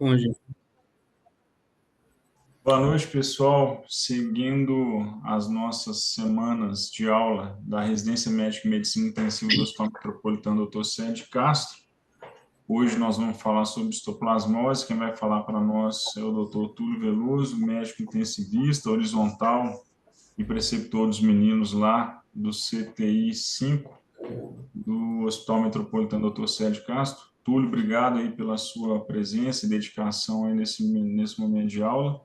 Bom, gente. Boa noite, pessoal. Seguindo as nossas semanas de aula da Residência Médica e Medicina Intensiva do Hospital Metropolitano Dr. Sérgio Castro, hoje nós vamos falar sobre histoplasmose. Quem vai falar para nós é o Dr. Túlio Veloso, médico intensivista, horizontal e preceptor dos meninos lá do CTI 5 do Hospital Metropolitano Dr. Sérgio Castro. Túlio, obrigado aí pela sua presença e dedicação aí nesse momento de aula.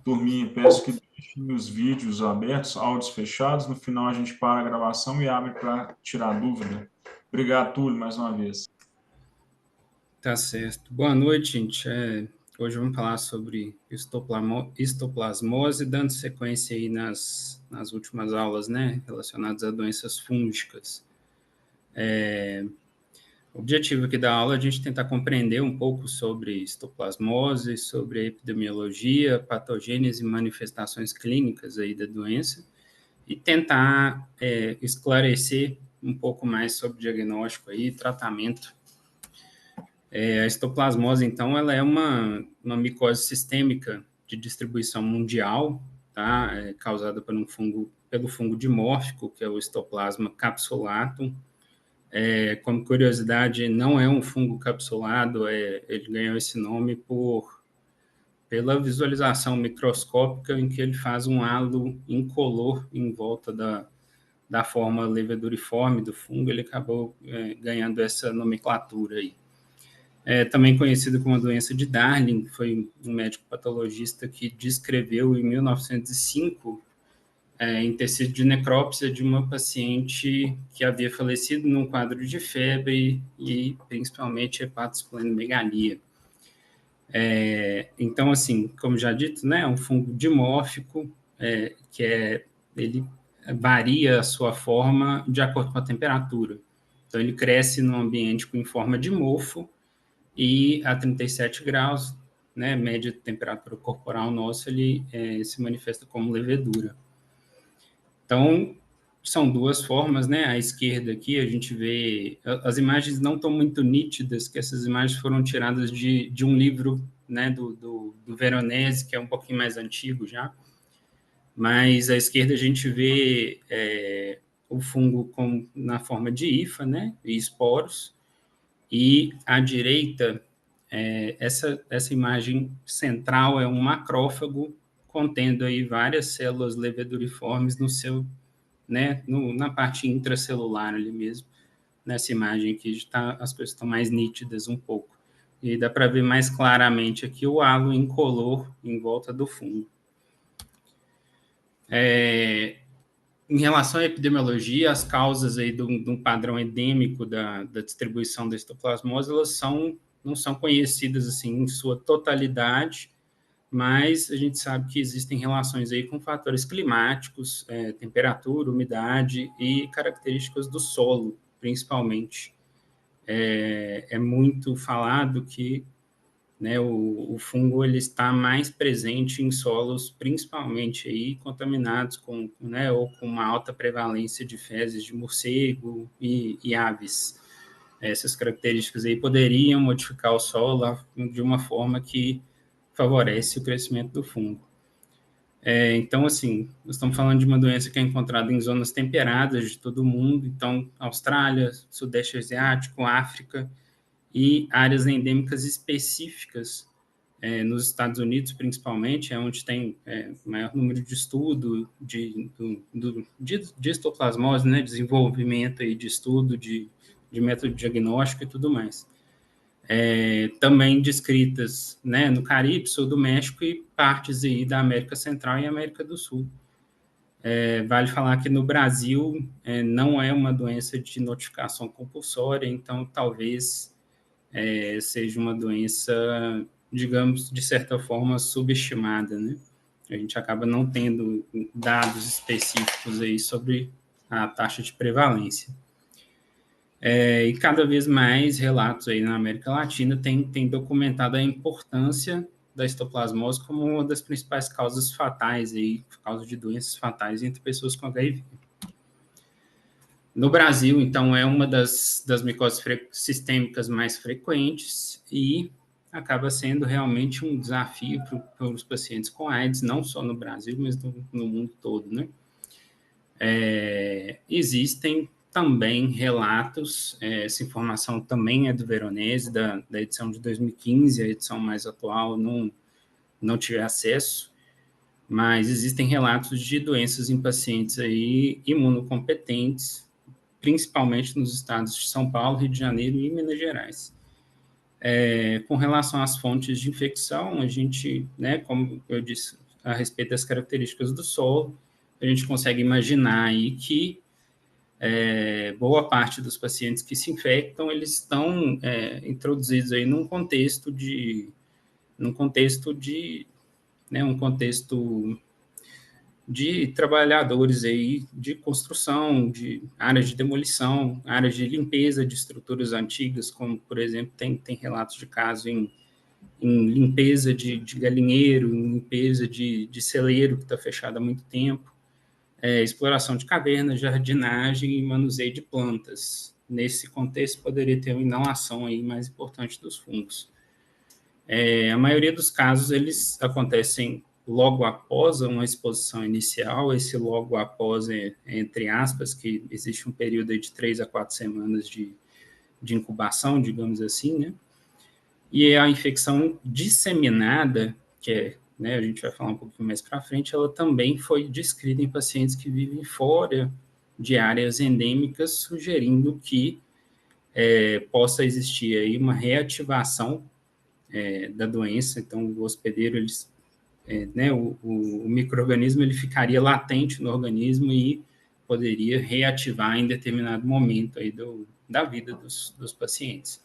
Turminha, peço que deixem os vídeos abertos, áudios fechados. No final, a gente para a gravação e abre para tirar dúvida. Obrigado, Túlio, mais uma vez. Tá certo. Boa noite, gente. Hoje vamos falar sobre histoplasmose, dando sequência aí nas últimas aulas, né, relacionadas a doenças fúngicas. O objetivo aqui da aula é a gente tentar compreender um pouco sobre histoplasmose, sobre a epidemiologia, patogênese e manifestações clínicas aí da doença, e tentar esclarecer um pouco mais sobre diagnóstico aí, tratamento. A histoplasmose, então, ela é uma micose sistêmica de distribuição mundial, tá? Causada pelo fungo dimórfico, que é o Histoplasma capsulatum. Como curiosidade, não é um fungo capsulado, ele ganhou esse nome pela visualização microscópica em que ele faz um halo incolor em volta da forma leveduriforme do fungo, ele acabou ganhando essa nomenclatura aí. Também conhecido como a doença de Darling, foi um médico patologista que descreveu em 1905 em tecido de necrópsia de uma paciente que havia falecido num quadro de febre e principalmente hepatosplenomegalia. Então, assim, como já dito, né, é um fungo dimórfico, ele varia a sua forma de acordo com a temperatura. Então, ele cresce num ambiente com forma de mofo e a 37 graus, né, média de temperatura corporal nossa, ele se manifesta como levedura. Então, são duas formas, né? À esquerda aqui a gente vê... As imagens não estão muito nítidas, que essas imagens foram tiradas de um livro, né, do Veronese, que é um pouquinho mais antigo já. Mas à esquerda a gente vê o fungo na forma de hifa, né? E esporos. E à direita, essa imagem central é um macrófago contendo aí várias células leveduriformes no seu, né, na parte intracelular ali mesmo. Nessa imagem aqui as coisas estão mais nítidas um pouco. E dá para ver mais claramente aqui o halo incolor em volta do fungo. Em relação à epidemiologia, as causas aí de um padrão endêmico da distribuição da histoplasmose, elas não são conhecidas assim em sua totalidade, mas a gente sabe que existem relações aí com fatores climáticos, temperatura, umidade e características do solo, principalmente. É muito falado que, né, o fungo ele está mais presente em solos, principalmente aí contaminados né, ou com uma alta prevalência de fezes de morcego e aves. Essas características aí poderiam modificar o solo de uma forma que favorece o crescimento do fungo. Então, assim, nós estamos falando de uma doença que é encontrada em zonas temperadas de todo o mundo, então, Austrália, Sudeste Asiático, África, e áreas endêmicas específicas nos Estados Unidos, principalmente, onde tem maior número de estudo de histoplasmose, né, desenvolvimento aí de estudo, de método diagnóstico e tudo mais. Também descritas, né, no Caribe, sul do México e partes aí da América Central e América do Sul. Vale falar que no Brasil não é uma doença de notificação compulsória, então talvez seja uma doença, digamos, de certa forma subestimada, né? A gente acaba não tendo dados específicos aí sobre a taxa de prevalência. E cada vez mais relatos aí na América Latina têm documentado a importância da histoplasmose como uma das principais causas fatais, aí, causa de doenças fatais entre pessoas com HIV. No Brasil, então, é uma das micoses sistêmicas mais frequentes e acaba sendo realmente um desafio para os pacientes com AIDS, não só no Brasil, mas no mundo todo, né? Existem também relatos, essa informação também é do Veronese, da edição de 2015, a edição mais atual não tive acesso, mas existem relatos de doenças em pacientes aí imunocompetentes, principalmente nos estados de São Paulo, Rio de Janeiro e Minas Gerais. Com relação às fontes de infecção, a gente, né, como eu disse, a respeito das características do solo, a gente consegue imaginar aí que boa parte dos pacientes que se infectam, eles estão introduzidos aí num contexto de né, um contexto de trabalhadores aí de construção, de áreas de demolição, áreas de limpeza de estruturas antigas, como, por exemplo, tem relatos de casos em limpeza de galinheiro, em limpeza de celeiro que está fechado há muito tempo, exploração de cavernas, jardinagem e manuseio de plantas. Nesse contexto, poderia ter uma inalação aí mais importante dos fungos. A maioria dos casos, eles acontecem logo após uma exposição inicial, esse logo após entre aspas, que existe um período de 3 a 4 semanas de incubação, digamos assim, né? E a infecção disseminada, que né, a gente vai falar um pouquinho mais para frente, ela também foi descrita em pacientes que vivem fora de áreas endêmicas, sugerindo que possa existir aí uma reativação da doença. Então, o hospedeiro, né, o micro-organismo, ele ficaria latente no organismo e poderia reativar em determinado momento aí da vida dos pacientes.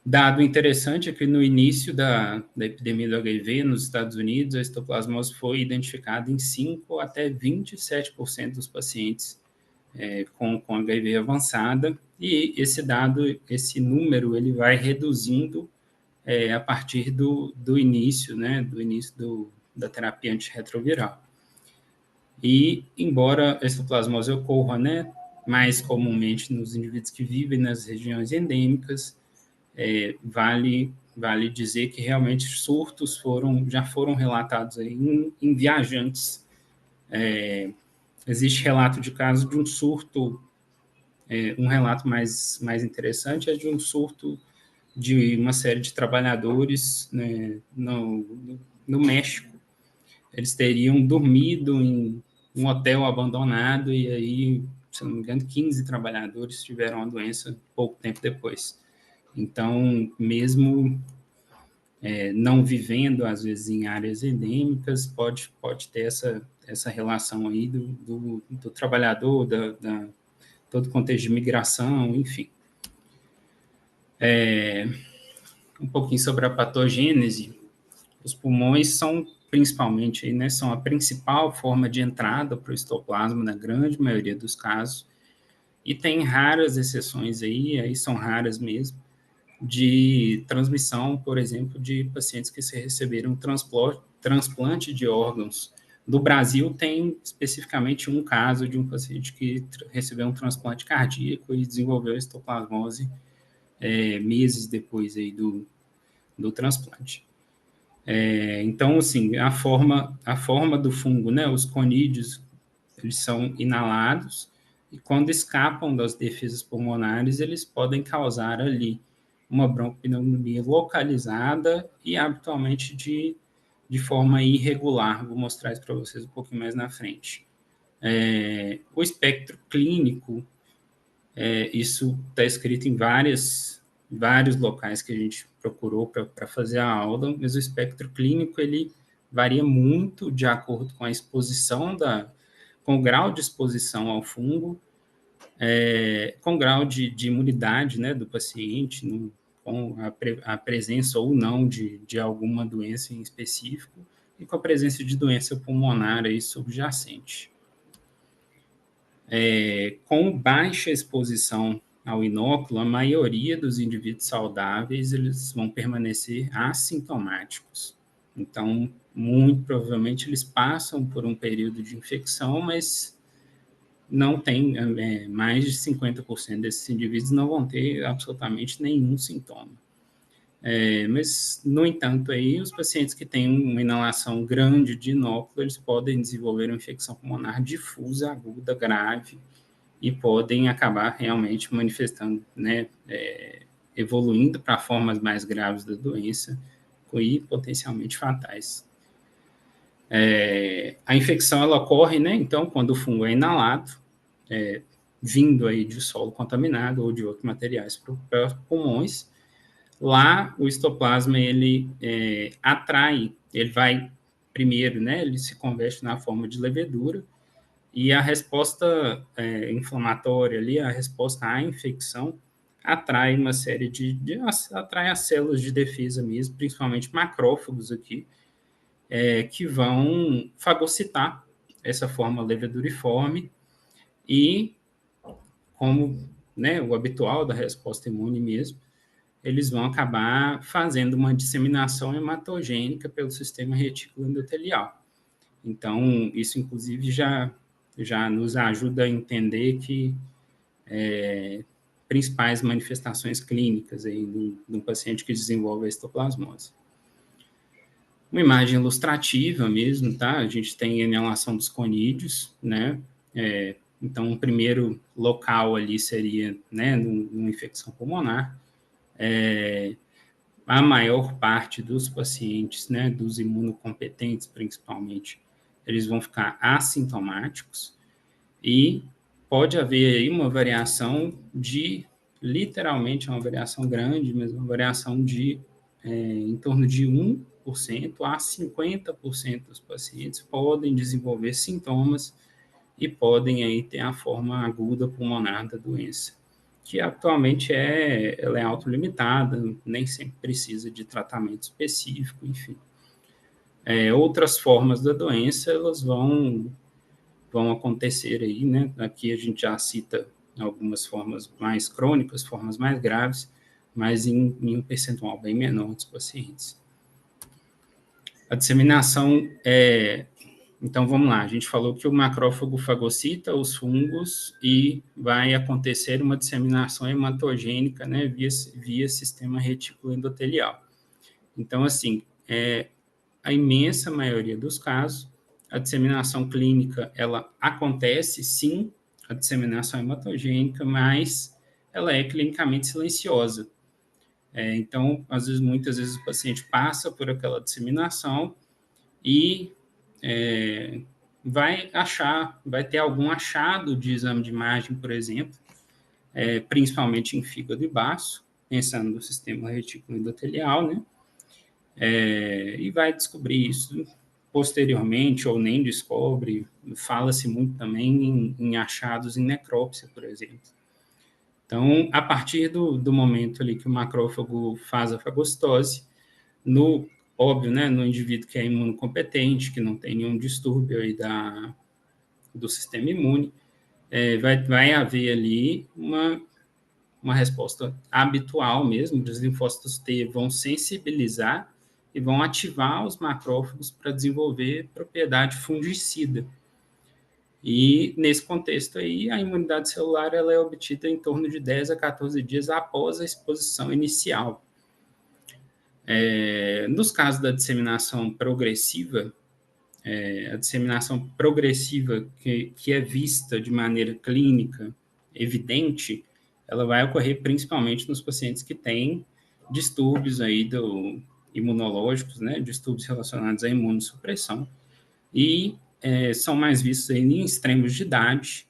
Dado interessante é que no início da epidemia do HIV nos Estados Unidos, a histoplasmose foi identificada em 5 até 27% dos pacientes com HIV avançada, e esse número, ele vai reduzindo a partir do início, né, da terapia antirretroviral. E, embora a histoplasmose ocorra, né, mais comumente nos indivíduos que vivem nas regiões endêmicas, vale dizer que realmente surtos já foram relatados aí em viajantes. Existe relato de casos de um surto, um relato mais interessante é de um surto de uma série de trabalhadores, né, no México. Eles teriam dormido em um hotel abandonado e aí, se não me engano, 15 trabalhadores tiveram a doença pouco tempo depois. Então, mesmo não vivendo, às vezes, em áreas endêmicas, pode ter essa relação aí do trabalhador, todo o contexto de migração, enfim. Um pouquinho sobre a patogênese. Os pulmões são, principalmente, aí, né, são a principal forma de entrada para o histoplasma, na grande maioria dos casos, e tem raras exceções aí são raras mesmo, de transmissão, por exemplo, de pacientes que receberam transplante de órgãos. No Brasil, tem especificamente um caso de um paciente que recebeu um transplante cardíaco e desenvolveu histoplasmose meses depois aí do transplante. Então, assim, a forma do fungo, né, os conídeos, eles são inalados, e quando escapam das defesas pulmonares, eles podem causar ali uma broncopneumonia localizada e habitualmente de forma irregular. Vou mostrar isso para vocês um pouquinho mais na frente. O espectro clínico, isso está escrito em vários locais que a gente procurou para fazer a aula, mas o espectro clínico, ele varia muito de acordo com a exposição, com o grau de exposição ao fungo, com o grau de imunidade, né, do paciente, com a presença ou não de alguma doença em específico, e com a presença de doença pulmonar aí subjacente. Com baixa exposição ao inóculo, a maioria dos indivíduos saudáveis, eles vão permanecer assintomáticos. Então, muito provavelmente, eles passam por um período de infecção, mas não tem, mais de 50% desses indivíduos não vão ter absolutamente nenhum sintoma. Mas, no entanto, aí, os pacientes que têm uma inalação grande de inóculo, eles podem desenvolver uma infecção pulmonar difusa, aguda, grave, e podem acabar realmente manifestando, né, evoluindo para formas mais graves da doença e potencialmente fatais. A infecção, ela ocorre, né, então, quando o fungo é inalado, vindo aí de solo contaminado ou de outros materiais para os pulmões. Lá, o histoplasma, ele atrai, ele vai primeiro, né, ele se converte na forma de levedura, e a resposta inflamatória ali, a resposta à infecção, atrai uma série atrai as células de defesa mesmo, principalmente macrófagos aqui, que vão fagocitar essa forma leveduriforme e, como, né, o habitual da resposta imune mesmo, eles vão acabar fazendo uma disseminação hematogênica pelo sistema retículo endotelial. Então, isso, inclusive, já nos ajuda a entender que principais manifestações clínicas aí de um paciente que desenvolve a histoplasmose. Uma imagem ilustrativa mesmo, tá? A gente tem a inalação dos conídeos, né? Então, o primeiro local ali seria, né, numa infecção pulmonar. A maior parte dos pacientes, né, dos imunocompetentes principalmente, eles vão ficar assintomáticos e pode haver aí uma variação literalmente uma variação grande, mas uma variação em torno de 1% a 50% dos pacientes podem desenvolver sintomas e podem aí ter a forma aguda pulmonar da doença, que atualmente ela é autolimitada, nem sempre precisa de tratamento específico, enfim. Outras formas da doença, elas vão acontecer aí, né? Aqui a gente já cita algumas formas mais crônicas, formas mais graves, mas em um percentual bem menor dos pacientes. A disseminação então, vamos lá, a gente falou que o macrófago fagocita os fungos e vai acontecer uma disseminação hematogênica, né, via sistema retículo endotelial. Então, assim, a imensa maioria dos casos, a disseminação clínica, ela acontece, sim, a disseminação hematogênica, mas ela é clinicamente silenciosa. Então, muitas vezes o paciente passa por aquela disseminação e vai ter algum achado de exame de imagem, por exemplo, principalmente em fígado e baço, pensando no sistema retículo endotelial, né? E vai descobrir isso posteriormente, ou nem descobre. Fala-se muito também em achados em necrópsia, por exemplo. Então, a partir do momento ali que o macrófago faz a fagocitose, óbvio, né, no indivíduo que é imunocompetente, que não tem nenhum distúrbio aí do sistema imune, vai haver ali uma resposta habitual mesmo, os linfócitos T vão sensibilizar e vão ativar os macrófagos para desenvolver propriedade fungicida. E, nesse contexto aí, a imunidade celular ela é obtida em torno de 10 a 14 dias após a exposição inicial. Nos casos da disseminação progressiva, que é vista de maneira clínica evidente, ela vai ocorrer principalmente nos pacientes que têm distúrbios aí imunológicos, né, distúrbios relacionados à imunossupressão, e são mais vistos aí em extremos de idade,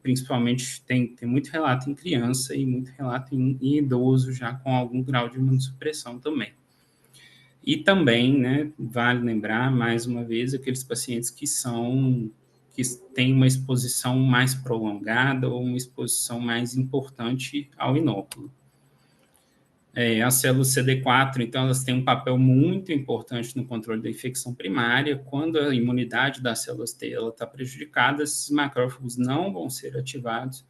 principalmente tem muito relato em criança e muito relato em idoso já com algum grau de imunossupressão também. E também, né, vale lembrar, mais uma vez, aqueles pacientes que têm uma exposição mais prolongada ou uma exposição mais importante ao inóculo. As células CD4, então, elas têm um papel muito importante no controle da infecção primária. Quando a imunidade das células T está prejudicada, esses macrófagos não vão ser ativados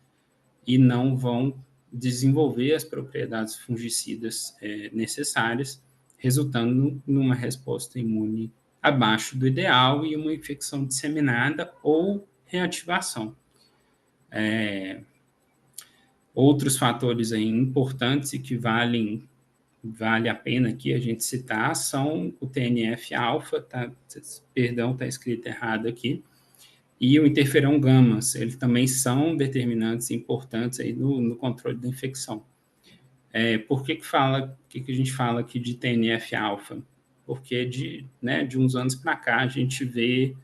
e não vão desenvolver as propriedades fungicidas necessárias, resultando numa resposta imune abaixo do ideal e uma infecção disseminada ou reativação. Outros fatores aí importantes e que vale a pena aqui a gente citar são o TNF-alfa, perdão, está escrito errado aqui, e o interferão gama, eles também são determinantes importantes aí no controle da infecção. Por que a gente fala aqui de TNF-alfa? Porque de uns anos para cá a gente vê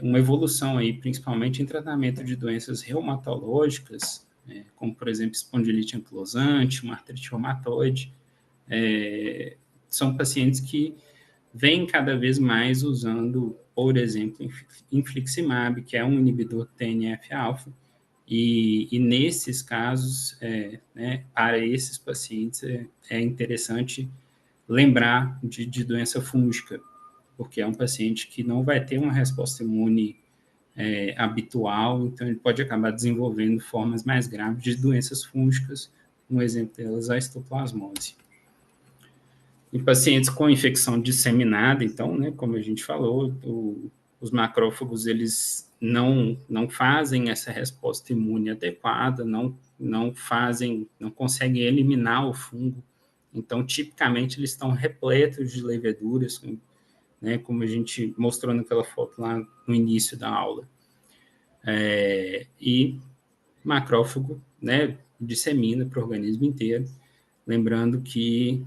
uma evolução aí, principalmente em tratamento de doenças reumatológicas, como, por exemplo, espondilite anquilosante, uma artrite reumatoide. São pacientes que vêm cada vez mais usando, por exemplo, infliximab, que é um inibidor TNF-alfa, e nesses casos, para esses pacientes, é interessante lembrar de doença fúngica, porque é um paciente que não vai ter uma resposta imune habitual, então ele pode acabar desenvolvendo formas mais graves de doenças fúngicas, um exemplo delas é a histoplasmose. Em pacientes com infecção disseminada, então, como a gente falou, os macrófagos, eles não fazem essa resposta imune adequada, não conseguem eliminar o fungo, então, tipicamente, eles estão repletos de leveduras, como a gente mostrou naquela foto lá no início da aula. E macrófago, dissemina para o organismo inteiro, lembrando que,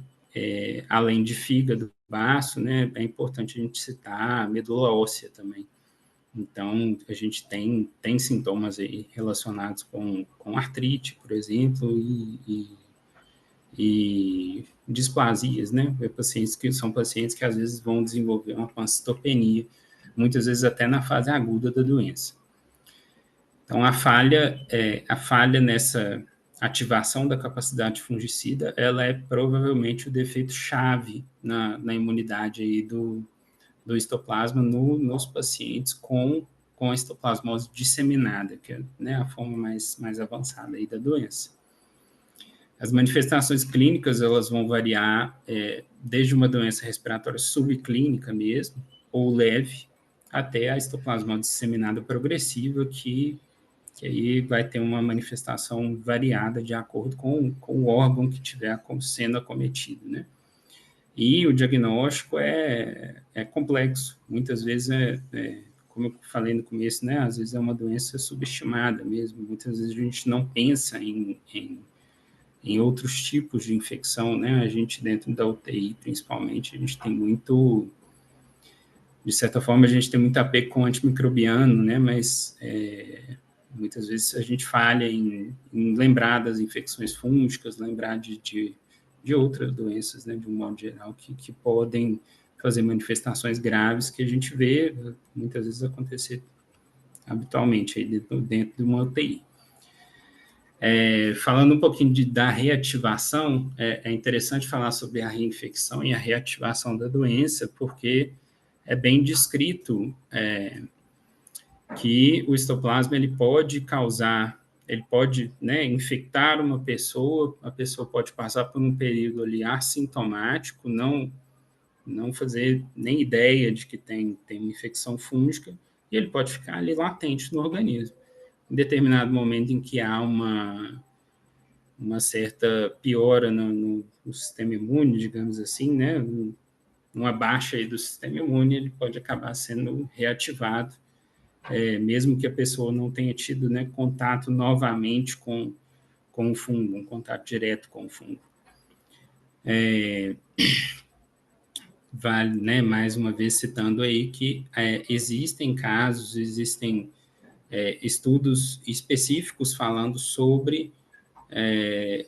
além de fígado, baço, é importante a gente citar a medula óssea também. Então, a gente tem sintomas aí relacionados com artrite, por exemplo, e displasias, São pacientes que às vezes vão desenvolver uma pancitopenia, muitas vezes até na fase aguda da doença. Então, a falha nessa ativação da capacidade fungicida, ela é provavelmente o defeito chave na imunidade aí do histoplasma nos pacientes com a histoplasmose disseminada, que é a forma mais avançada aí da doença. As manifestações clínicas, elas vão variar desde uma doença respiratória subclínica mesmo, ou leve, até a histoplasmose disseminada progressiva, que aí vai ter uma manifestação variada de acordo com o órgão que estiver sendo acometido, E o diagnóstico é complexo. Muitas vezes, como eu falei no começo, às vezes é uma doença subestimada mesmo. Muitas vezes a gente não pensa em outros tipos de infecção, A gente, dentro da UTI, principalmente, a gente tem muito... De certa forma, a gente tem muito apego com o antimicrobiano, Mas muitas vezes a gente falha em lembrar das infecções fúngicas, lembrar de outras doenças, de um modo geral, que podem fazer manifestações graves que a gente vê muitas vezes acontecer habitualmente aí dentro de uma UTI. Falando um pouquinho da reativação, é interessante falar sobre a reinfecção e a reativação da doença, porque é bem descrito que o histoplasma ele pode infectar uma pessoa, a pessoa pode passar por um período ali assintomático, não fazer nem ideia de que tem uma infecção fúngica, e ele pode ficar ali latente no organismo. Em determinado momento em que há uma certa piora no sistema imune, digamos assim, uma baixa aí do sistema imune, ele pode acabar sendo reativado, mesmo que a pessoa não tenha tido contato novamente com o fungo, um contato direto com o fungo. Vale, mais uma vez citando aí que existem casos, existem estudos específicos falando sobre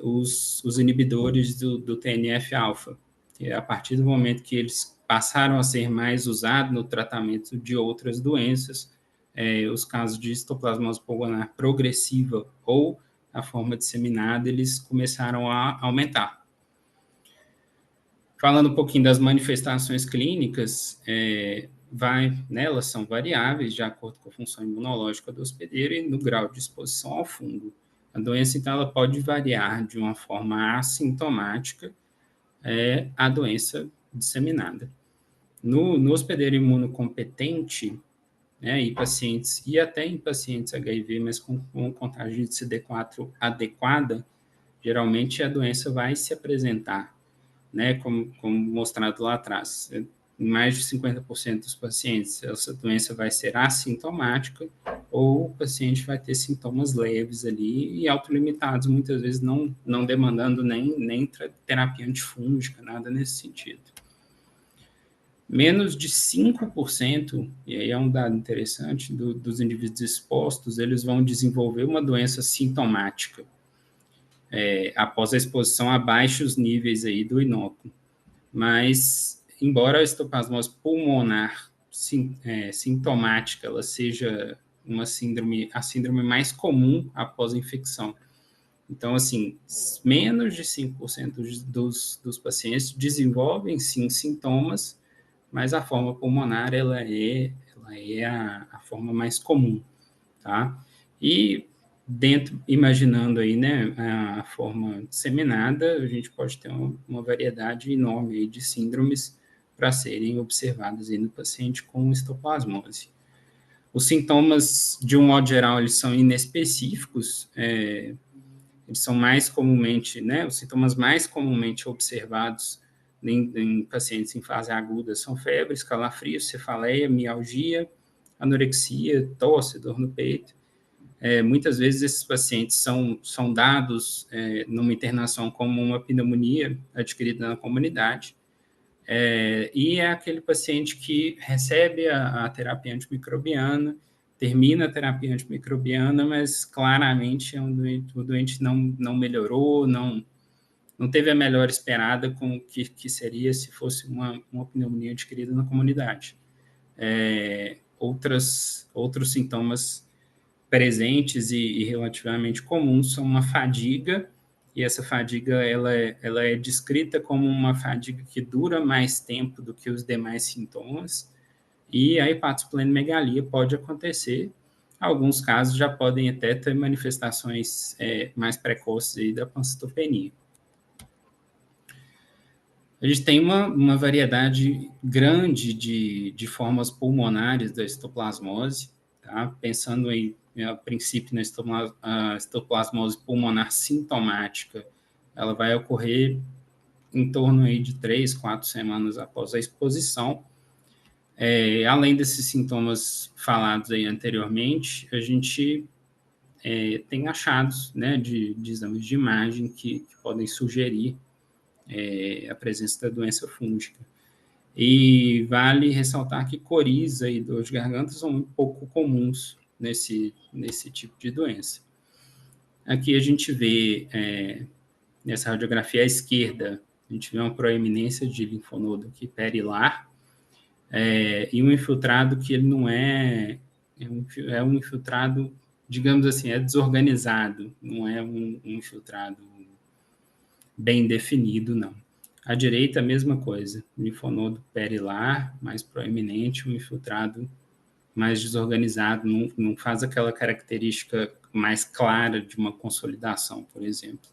os inibidores do TNF-alfa, que a partir do momento que eles passaram a ser mais usados no tratamento de outras doenças, os casos de histoplasmose pulmonar progressiva ou a forma disseminada, eles começaram a aumentar. Falando um pouquinho das manifestações clínicas, elas são variáveis de acordo com a função imunológica do hospedeiro e no grau de exposição ao fungo. A doença, então, ela pode variar de uma forma assintomática à doença disseminada. No hospedeiro imunocompetente, né, e até em pacientes HIV, mas com contagem de CD4 adequada, geralmente a doença vai se apresentar, né, como mostrado lá atrás. Em mais de 50% dos pacientes, essa doença vai ser assintomática ou o paciente vai ter sintomas leves ali e autolimitados, muitas vezes não demandando nem terapia antifúngica, nada nesse sentido. Menos de 5%, e aí é um dado interessante, dos indivíduos expostos, eles vão desenvolver uma doença sintomática após a exposição a baixos níveis aí do inóculo. Mas, embora a histoplasmose pulmonar sintomática ela seja a síndrome mais comum após a infecção. Então, assim, menos de 5% dos pacientes desenvolvem, sim, sintomas, mas a forma pulmonar, ela é a forma mais comum, tá? E imaginando aí, né, a forma disseminada, a gente pode ter uma variedade enorme aí de síndromes para serem observadas aí no paciente com histoplasmose. Os sintomas, de um modo geral, eles são inespecíficos, eles são mais comumente, né, os sintomas mais comumente observados em pacientes em fase aguda são febres, calafrios, cefaleia, mialgia, anorexia, tosse, dor no peito. Muitas vezes esses pacientes são dados numa internação como uma pneumonia adquirida na comunidade, e é aquele paciente que recebe a terapia antimicrobiana, termina a terapia antimicrobiana, mas claramente o doente não melhorou, não teve a melhora esperada com o que seria se fosse uma pneumonia adquirida na comunidade. Outros sintomas presentes e relativamente comuns são uma fadiga, e essa fadiga ela é descrita como uma fadiga que dura mais tempo do que os demais sintomas, e a hepatosplenomegalia pode acontecer. Alguns casos já podem até ter manifestações mais precoces aí da pancitopenia. A gente tem uma variedade grande de formas pulmonares da histoplasmose, tá? Pensando em, a princípio, na histoplasmose pulmonar sintomática, ela vai ocorrer em torno aí de 3, 4 semanas após a exposição. Além desses sintomas falados aí anteriormente, a gente tem achados, né, de exames de imagem que podem sugerir a presença da doença fúngica. E vale ressaltar que coriza e dor de garganta são um pouco comuns nesse tipo de doença. Aqui a gente vê, nessa radiografia à esquerda, a gente vê uma proeminência de linfonodo aqui perilar, e um infiltrado que ele não é um infiltrado, digamos assim, é desorganizado, não é um infiltrado bem definido, não. À direita, a mesma coisa, linfonodo perilar, mais proeminente, um infiltrado mais desorganizado, não faz aquela característica mais clara de uma consolidação, por exemplo.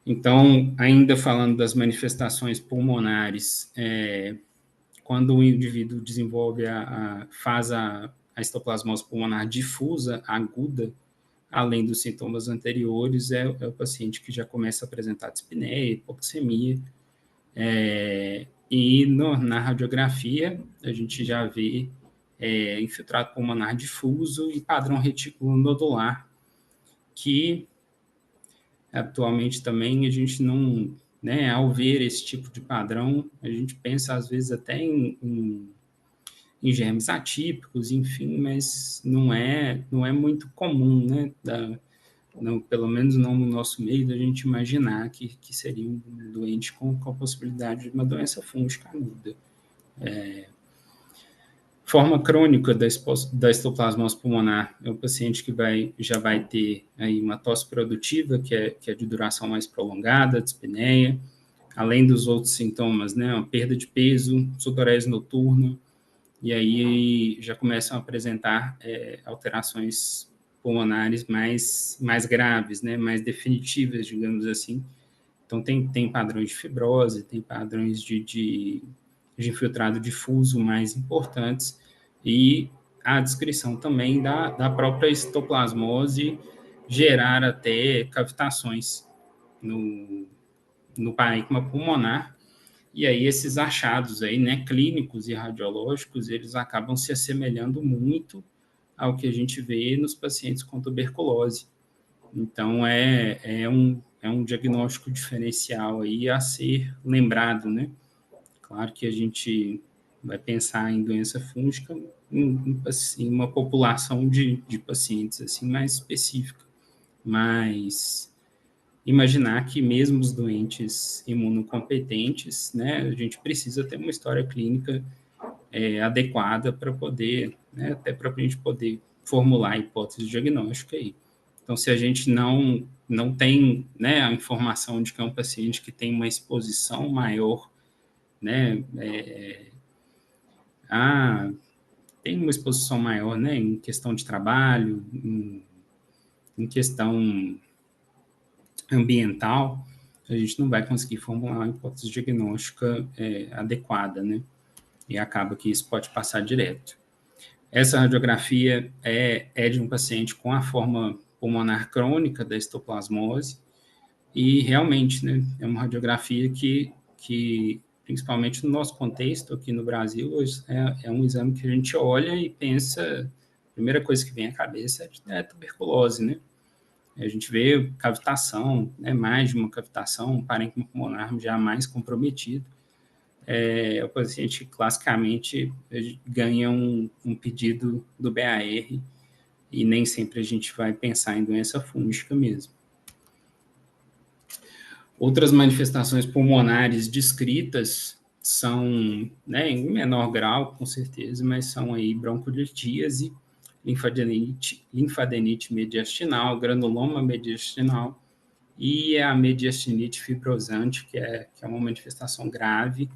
Então, ainda falando das manifestações pulmonares, quando o indivíduo desenvolve faz a histoplasmose pulmonar difusa, aguda, além dos sintomas anteriores, é o paciente que já começa a apresentar dispneia, hipoxemia, e na radiografia a gente já vê infiltrado pulmonar difuso e padrão retículo nodular, que atualmente também a gente não, né, ao ver esse tipo de padrão, a gente pensa às vezes até em germes atípicos, enfim, mas não é muito comum, né, pelo menos não no nosso meio, da gente imaginar que seria um doente com a possibilidade de uma doença fúngica aguda. Forma crônica da histoplasmose pulmonar é o paciente que já vai ter aí uma tosse produtiva, que é de duração mais prolongada, dispneia, além dos outros sintomas, né, uma perda de peso, sudorese noturna, e aí já começam a apresentar alterações pulmonares mais graves, né, mais definitivas, digamos assim. Então, tem padrões de fibrose, tem padrões de infiltrado difuso mais importantes, e a descrição também da própria histoplasmose gerar até cavitações no parênquima pulmonar, e aí esses achados aí, né, clínicos e radiológicos, eles acabam se assemelhando muito ao que a gente vê nos pacientes com tuberculose. Então, é um diagnóstico diferencial aí a ser lembrado, né? Claro que a gente vai pensar em doença fúngica em uma população de pacientes assim mais específica, mas imaginar que mesmo os doentes imunocompetentes, né, a gente precisa ter uma história clínica adequada para poder, né, até para a gente poder formular a hipótese diagnóstica aí. Então, se a gente não tem, né, a informação de que é um paciente que tem uma exposição maior, né, tem uma exposição maior, né, em questão de trabalho, em questão ambiental, a gente não vai conseguir formular uma hipótese diagnóstica adequada, né? E acaba que isso pode passar direto. Essa radiografia é de um paciente com a forma pulmonar crônica da histoplasmose e realmente, né, é uma radiografia que principalmente no nosso contexto aqui no Brasil, é um exame que a gente olha e pensa, a primeira coisa que vem à cabeça é tuberculose, né? A gente vê cavitação, né, mais de uma cavitação, um parênquima pulmonar já mais comprometido. O paciente classicamente ganha um pedido do BAR e nem sempre a gente vai pensar em doença fúngica mesmo. Outras manifestações pulmonares descritas são, né, em menor grau, com certeza, mas são aí broncolitíase, linfadenite mediastinal, granuloma mediastinal e a mediastinite fibrosante, que é uma manifestação grave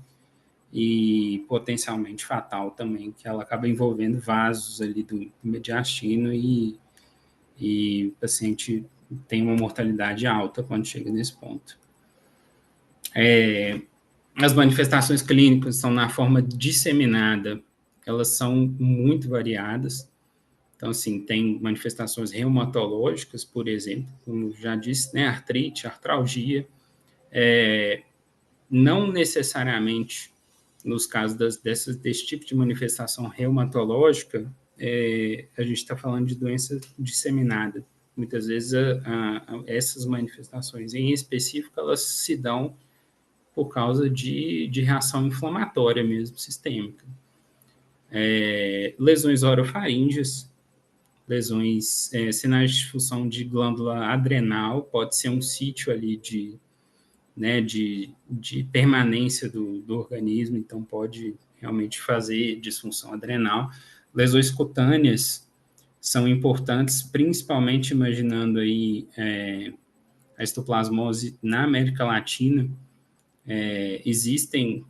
e potencialmente fatal também, que ela acaba envolvendo vasos ali do mediastino e o paciente tem uma mortalidade alta quando chega nesse ponto. As manifestações clínicas são na forma disseminada, elas são muito variadas. Então, assim, tem manifestações reumatológicas, por exemplo, como já disse, né, artrite, artralgia, não necessariamente nos casos desse tipo de manifestação reumatológica, a gente está falando de doença disseminada. Muitas vezes essas manifestações em específico, elas se dão por causa de reação inflamatória mesmo, sistêmica. Lesões orofaríngeas, lesões, sinais de disfunção de glândula adrenal, pode ser um sítio ali de permanência do organismo, então pode realmente fazer disfunção adrenal. Lesões cutâneas são importantes, principalmente imaginando aí a histoplasmose na América Latina. Existem,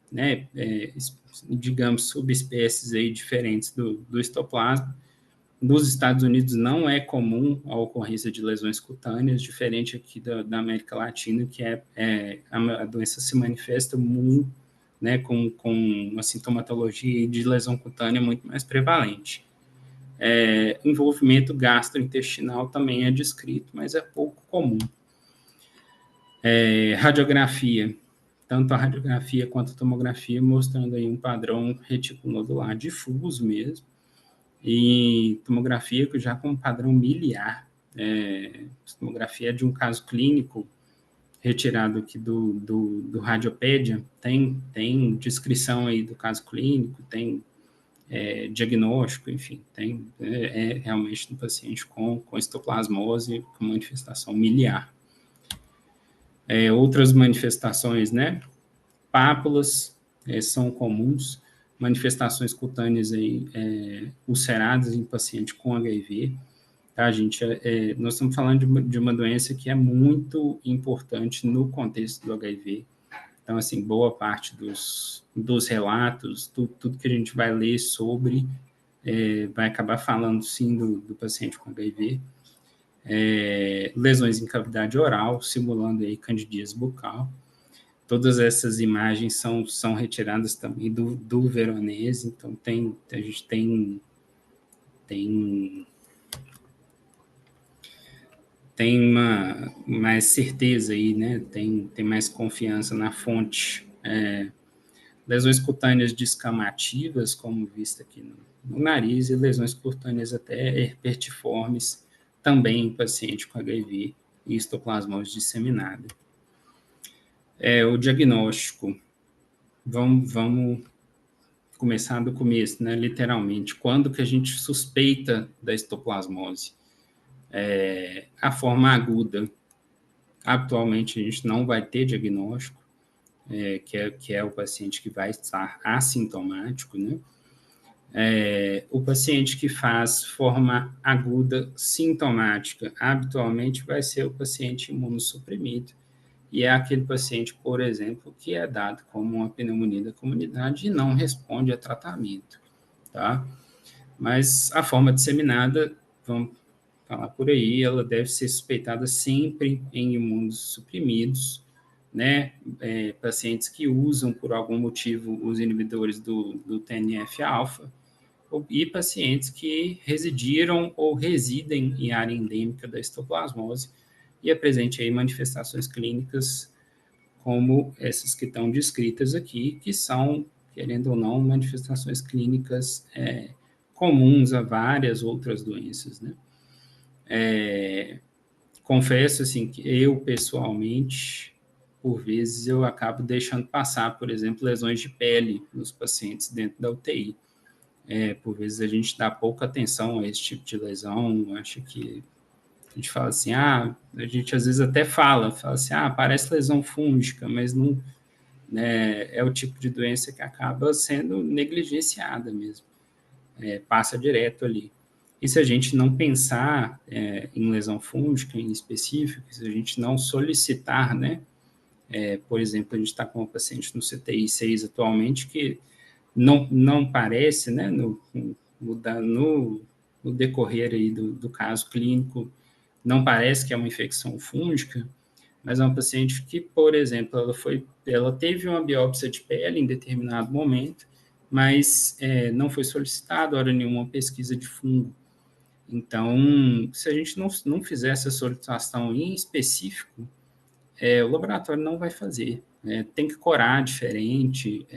né, digamos, subespécies aí diferentes do histoplasma. Nos Estados Unidos não é comum a ocorrência de lesões cutâneas, diferente aqui da América Latina, que a doença se manifesta muito, né, com uma sintomatologia de lesão cutânea muito mais prevalente. Envolvimento gastrointestinal também é descrito, mas é pouco comum. Radiografia, tanto a radiografia quanto a tomografia, mostrando aí um padrão reticulonodular difuso mesmo, e tomografia já com padrão miliar. Tomografia de um caso clínico retirado aqui do Radiopédia, tem descrição aí do caso clínico, tem diagnóstico, enfim, tem realmente um paciente com histoplasmose, com manifestação miliar. Outras manifestações, né? Pápulas são comuns, manifestações cutâneas aí, ulceradas em paciente com HIV. Tá, gente? Nós estamos falando de uma doença que é muito importante no contexto do HIV. Então, assim, boa parte dos relatos, tudo que a gente vai ler sobre, vai acabar falando, sim, do paciente com HIV. Lesões em cavidade oral, simulando aí candidíase bucal. Todas essas imagens são retiradas também do Veronese, então a gente tem mais certeza aí, né? Tem mais confiança na fonte. Lesões cutâneas descamativas, como visto aqui no nariz, e lesões cutâneas até herpetiformes, também em paciente com HIV e histoplasmose disseminada. O diagnóstico, vamos começar do começo, né? Literalmente, quando que a gente suspeita da histoplasmose? A forma aguda, atualmente a gente não vai ter diagnóstico, que é o paciente que vai estar assintomático, né? O paciente que faz forma aguda sintomática, habitualmente vai ser o paciente imunossuprimido, e é aquele paciente, por exemplo, que é dado como uma pneumonia da comunidade e não responde a tratamento, tá? Mas a forma disseminada, vamos falar por aí, ela deve ser suspeitada sempre em imunossuprimidos, né? Pacientes que usam, por algum motivo, os inibidores do TNF-alfa, e pacientes que residiram ou residem em área endêmica da histoplasmose e apresente aí manifestações clínicas como essas que estão descritas aqui, que são, querendo ou não, manifestações clínicas comuns a várias outras doenças, né? Confesso, assim, que eu, pessoalmente, por vezes, eu acabo deixando passar, por exemplo, lesões de pele nos pacientes dentro da UTI. Por vezes a gente dá pouca atenção a esse tipo de lesão, acho que a gente fala assim, a gente às vezes até fala assim, parece lesão fúngica, mas não, né, é o tipo de doença que acaba sendo negligenciada mesmo, passa direto ali. E se a gente não pensar em lesão fúngica em específico, se a gente não solicitar, né, por exemplo, a gente está com uma paciente no CTI 6 atualmente que não parece, né, no decorrer aí do caso clínico, não parece que é uma infecção fúngica, mas é uma paciente que, por exemplo, ela teve uma biópsia de pele em determinado momento, mas não foi solicitado hora nenhuma pesquisa de fungo. Então, se a gente não fizer essa solicitação em específico, o laboratório não vai fazer. Tem que corar diferente,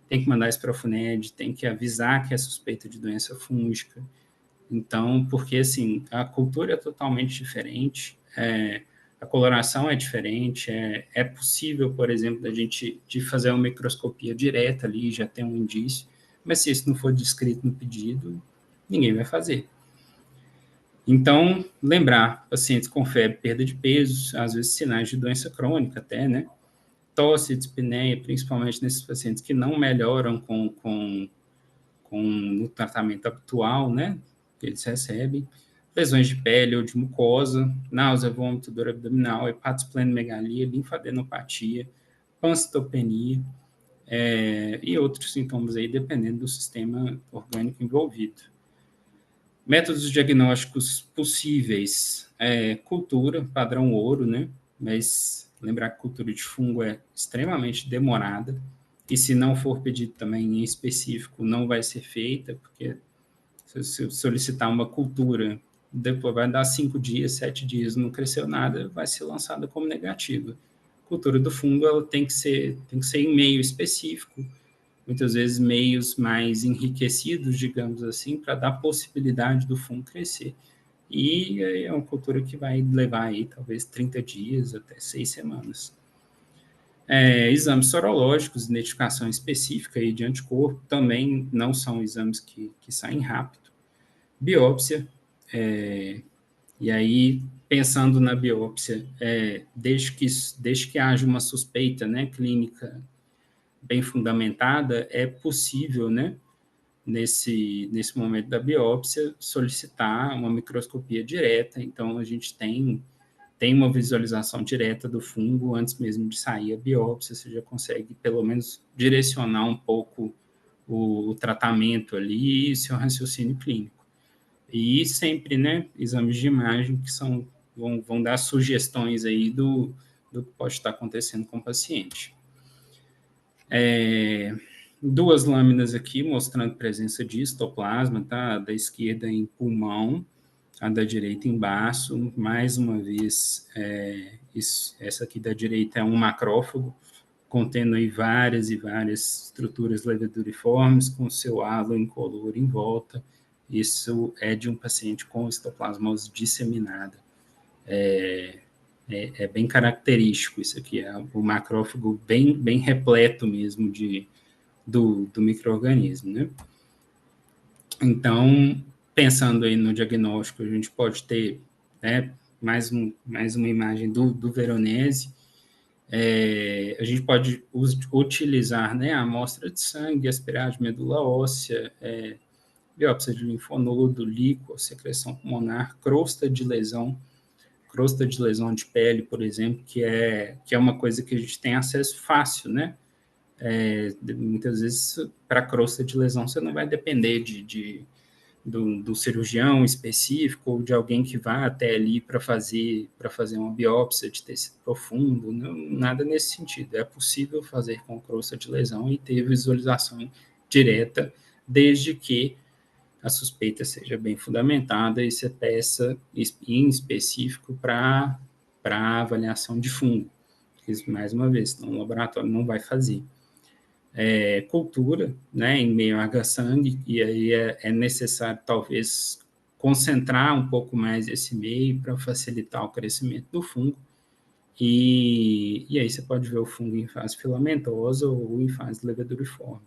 tem que mandar isso para a FUNED, tem que avisar que é suspeita de doença fúngica. Então, porque assim, a cultura é totalmente diferente, a coloração é diferente, é possível, por exemplo, da gente de fazer uma microscopia direta ali, já tem um indício, mas se isso não for descrito no pedido, ninguém vai fazer. Então, lembrar, pacientes com febre, perda de peso, às vezes sinais de doença crônica até, né? Tosse, dispneia, principalmente nesses pacientes que não melhoram com o tratamento habitual, né, que eles recebem, lesões de pele ou de mucosa, náusea, vômito, dor abdominal, hepatosplenomegalia, linfadenopatia, pancitopenia, e outros sintomas aí, dependendo do sistema orgânico envolvido. Métodos diagnósticos possíveis, cultura, padrão ouro, né, mas lembrar que cultura de fungo é extremamente demorada, e se não for pedido também em específico, não vai ser feita, porque se solicitar uma cultura, depois vai dar 5 dias, 7 dias, não cresceu nada, vai ser lançada como negativa. Cultura do fungo ela tem que ser em meio específico, muitas vezes meios mais enriquecidos, digamos assim, para dar possibilidade do fungo crescer. E é uma cultura que vai levar aí talvez 30 dias até 6 semanas. Exames sorológicos, identificação específica aí de anticorpo, também não são exames que saem rápido. Biópsia, e aí, pensando na biópsia, desde que haja uma suspeita, né, clínica bem fundamentada, é possível, né, nesse momento da biópsia, solicitar uma microscopia direta. Então, a gente tem uma visualização direta do fungo antes mesmo de sair a biópsia, você já consegue, pelo menos, direcionar um pouco o tratamento ali e seu raciocínio clínico. E sempre, né, exames de imagem que vão dar sugestões aí do do que pode estar acontecendo com o paciente. Duas lâminas aqui mostrando presença de histoplasma, tá? Da esquerda em pulmão, a da direita em baço. Mais uma vez, essa aqui da direita é um macrófago, contendo aí várias e várias estruturas leveduriformes, com seu halo incolor em volta. Isso é de um paciente com histoplasmose disseminada. É bem característico isso aqui, é o macrófago bem repleto mesmo do micro-organismo, né? Então, pensando aí no diagnóstico, a gente pode ter, né, mais uma imagem do Veronese. A gente pode utilizar, né, a amostra de sangue, aspirar de medula óssea, biópsia de linfonodo, líquor, secreção pulmonar, crosta de lesão de pele, por exemplo, que é uma coisa que a gente tem acesso fácil, né? Muitas vezes, para crosta de lesão, você não vai depender do cirurgião específico ou de alguém que vá até ali para fazer uma biópsia de tecido profundo, não, nada nesse sentido. É possível fazer com crosta de lesão e ter visualização direta, desde que a suspeita seja bem fundamentada e você peça em específico para avaliação de fungo. Isso, mais uma vez, então, o laboratório não vai fazer. Cultura, né, em meio a H-sangue, e aí é necessário, talvez, concentrar um pouco mais esse meio para facilitar o crescimento do fungo, e aí você pode ver o fungo em fase filamentosa ou em fase leveduriforme,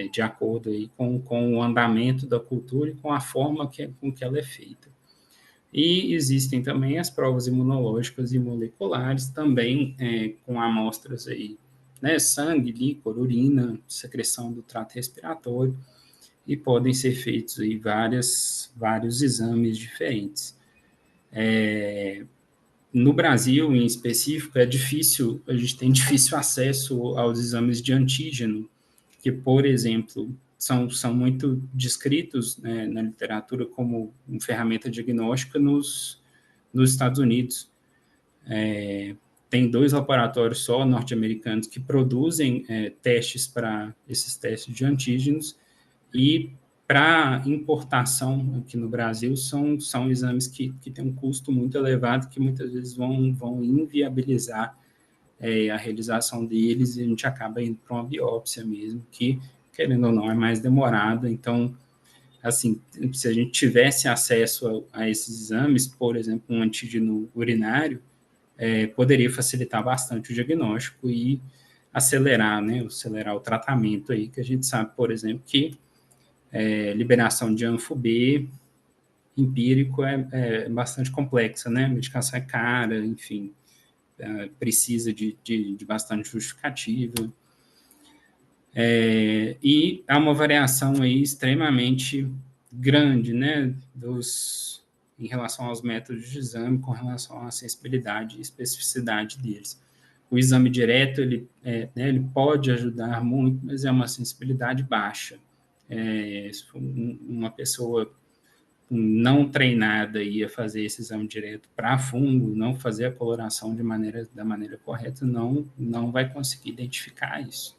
de acordo aí com o andamento da cultura e com a forma com que ela é feita. E existem também as provas imunológicas e moleculares, também com amostras aí, né, sangue, líquor, urina, secreção do trato respiratório, e podem ser feitos aí vários exames diferentes. No Brasil, em específico, a gente tem difícil acesso aos exames de antígeno, que, por exemplo, são muito descritos, né, na literatura como uma ferramenta diagnóstica nos Estados Unidos. Tem 2 laboratórios só norte-americanos que produzem testes para esses testes de antígenos, e para importação aqui no Brasil são exames que têm um custo muito elevado, que muitas vezes vão inviabilizar a realização deles, e a gente acaba indo para uma biópsia mesmo, que, querendo ou não, é mais demorada. Então, assim, se a gente tivesse acesso a esses exames, por exemplo, um antígeno urinário, poderia facilitar bastante o diagnóstico e acelerar o tratamento aí, que a gente sabe, por exemplo, que liberação de anfo-B empírico é bastante complexa, né? A medicação é cara, enfim, precisa de bastante justificativa. E há uma variação aí extremamente grande, né, em relação aos métodos de exame, com relação à sensibilidade e especificidade deles. O exame direto, ele pode ajudar muito, mas é uma sensibilidade baixa. Se for uma pessoa não treinada ia fazer esse exame direto para fungo, não fazer a coloração da maneira correta, não vai conseguir identificar isso.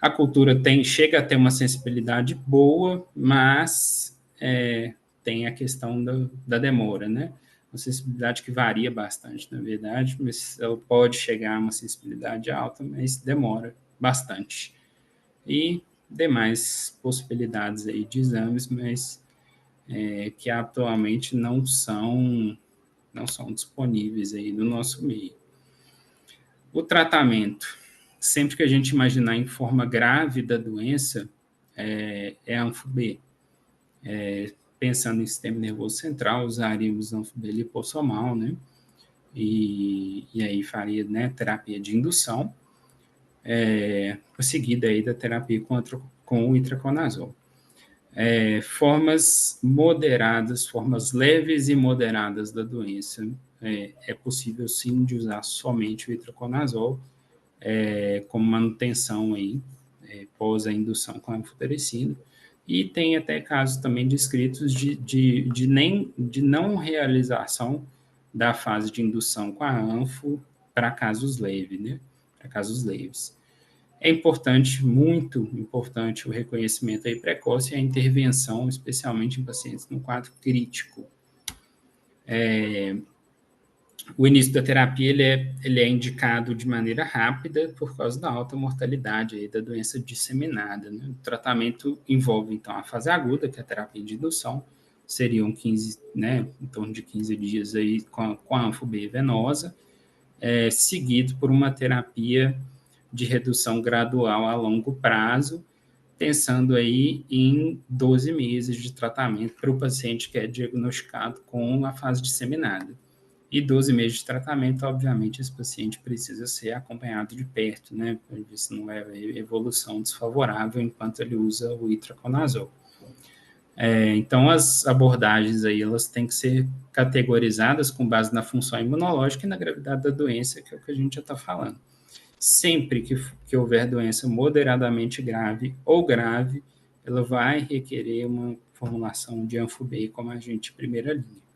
A cultura chega a ter uma sensibilidade boa, mas tem a questão da demora, né? Uma sensibilidade que varia bastante, na verdade, mas ela pode chegar a uma sensibilidade alta, mas demora bastante. E demais possibilidades aí de exames, mas que atualmente não são disponíveis aí no nosso meio. O tratamento, sempre que a gente imaginar em forma grave da doença, é anfo-B. Pensando em sistema nervoso central, usaríamos anfo-B lipossomal, né? E aí faria, né, terapia de indução, seguida aí da terapia com o itraconazol. Formas moderadas, formas leves e moderadas da doença, é possível sim de usar somente o itraconazol, como manutenção aí, pós a indução com a anfotericina, e tem até casos também descritos de não realização da fase de indução com a anfo para casos leves, né? Para casos leves. É importante, muito importante, o reconhecimento aí precoce e a intervenção, especialmente em pacientes no quadro crítico. O início da terapia ele é indicado de maneira rápida por causa da alta mortalidade aí da doença disseminada, né? O tratamento envolve, então, a fase aguda, que é a terapia de indução, seriam 15, né, em torno de 15 dias aí com a anfo-B venosa, seguido por uma terapia de redução gradual a longo prazo, pensando aí em 12 meses de tratamento para o paciente que é diagnosticado com a fase disseminada. E 12 meses de tratamento, obviamente, esse paciente precisa ser acompanhado de perto, né, para ver se não é evolução desfavorável enquanto ele usa o itraconazol. Então, as abordagens aí, elas têm que ser categorizadas com base na função imunológica e na gravidade da doença, que é o que a gente já está falando. Sempre que houver doença moderadamente grave ou grave, ela vai requerer uma formulação de anfo-B como agente de primeira linha.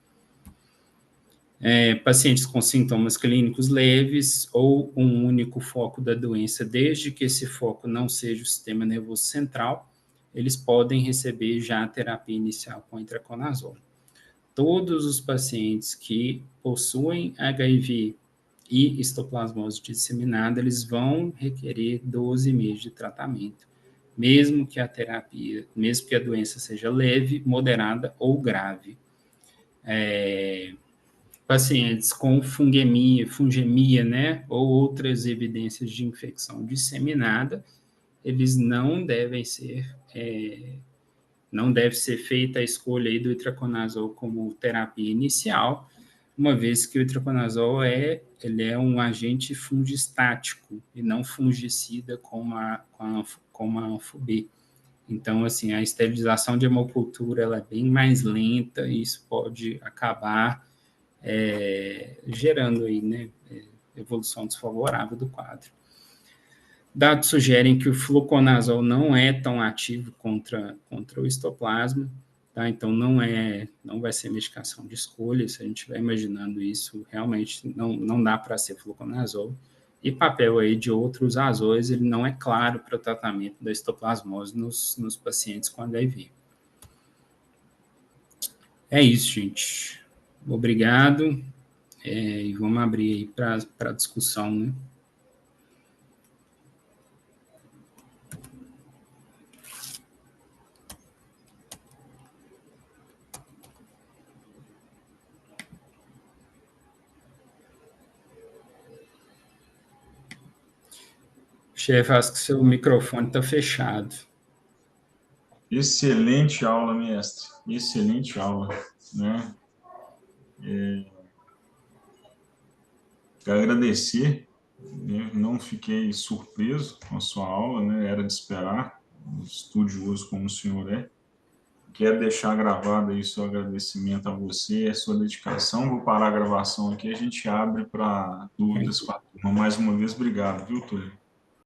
Pacientes com sintomas clínicos leves ou um único foco da doença, desde que esse foco não seja o sistema nervoso central, eles podem receber já a terapia inicial com itraconazol. Todos os pacientes que possuem HIV e histoplasmose disseminada, eles vão requerer 12 meses de tratamento, mesmo que a doença seja leve, moderada ou grave. Pacientes com fungemia, né, ou outras evidências de infecção disseminada, eles não deve ser feita a escolha aí do itraconazol como terapia inicial, uma vez que o itraconazol ele é um agente fungistático e não fungicida como a anfo-B. Então, assim, a esterilização de hemocultura ela é bem mais lenta e isso pode acabar gerando aí, né, evolução desfavorável do quadro. Dados sugerem que o fluconazol não é tão ativo contra o histoplasma, tá? Então não vai ser medicação de escolha. Se a gente estiver imaginando isso, realmente não dá para ser fluconazol. E papel aí de outros azóis, ele não é claro para o tratamento da histoplasmose nos pacientes com HIV. É isso, gente. Obrigado. E vamos abrir aí para discussão, né? Chefe, acho que seu microfone está fechado. Excelente aula, mestre. Excelente aula, né? Quero agradecer. Não fiquei surpreso com a sua aula, né? Era de esperar, estudioso como o senhor é. Quero deixar gravado aí seu agradecimento a você e a sua dedicação. Vou parar a gravação aqui e a gente abre para dúvidas com a turma. Mais uma vez, obrigado, viu, Túlio?